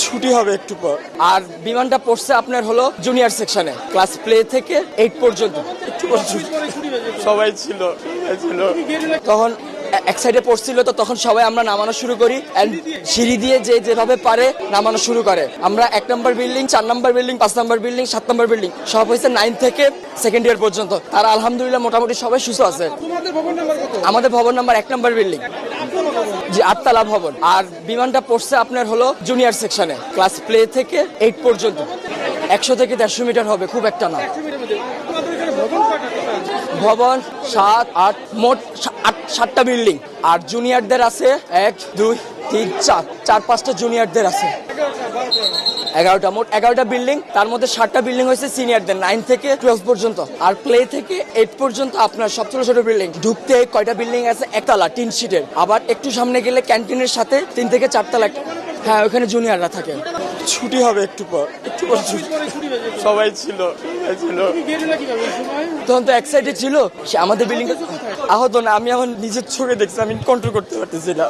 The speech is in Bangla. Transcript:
ছুটি হবে একটু পর। আর বিমানটা পড়ছে আপনার হলো জুনিয়র সেকশনে, ক্লাস প্লে থেকে 8 পর্যন্ত। একটু পর সবাই ছিল তখন এক সাইডে পড়ছিল, তো তখন সবাই আমরা নামানো শুরু করি। সিঁড়ি দিয়ে যেভাবে পারে নামানো শুরু করে। আমরা 1 নম্বর বিল্ডিং, 4 নম্বর বিল্ডিং, 5 নম্বর বিল্ডিং, 7 নম্বর বিল্ডিং সব হয়েছে 9 থেকে সেকেন্ড ইয়ার পর্যন্ত। তারা আলহামদুলিল্লাহ মোটামুটি সবাই সুস্থ আছে। আমাদের ভবন নাম্বার 1 নম্বর বিল্ডিং, জি 8 তলা ভবন। আর বিমানটা পড়ছে আপনার হলো জুনিয়র সেকশনে, ক্লাস প্লে থেকে 8 পর্যন্ত। 100 থেকে 150 মিটার হবে, খুব একটা না। ভবন 7, 8, মোট 7টা বিল্ডিং। আর জুনিয়রদের আছে 1, 2, 3, 4-5টা জুনিয়রদের আছে 11টা, মোট 11টা বিল্ডিং। তার মধ্যে 7টা বিল্ডিং হয়েছে সিনিয়রদের 9 থেকে 12 পর্যন্ত। আর প্লে থেকে 8 পর্যন্ত আপনার সব ছোট ছোট বিল্ডিং। ঢুকতে কয়টা বিল্ডিং আছে, একতলা টিন শিটের। আবার একটু সামনে গেলে ক্যান্টিনের সাথে 3 থেকে 4 তলা। হ্যাঁ, ওখানে জুনিয়ররা থাকে। ছুটি হবে একটু পর। সবাই ছিল তখন তো এক সাইডে ছিল, সে আমাদের বিল্ডিং আহত না। আমি আমার নিজের চোখে দেখছি, আমি কন্ট্রোল করতে পারতেছি না।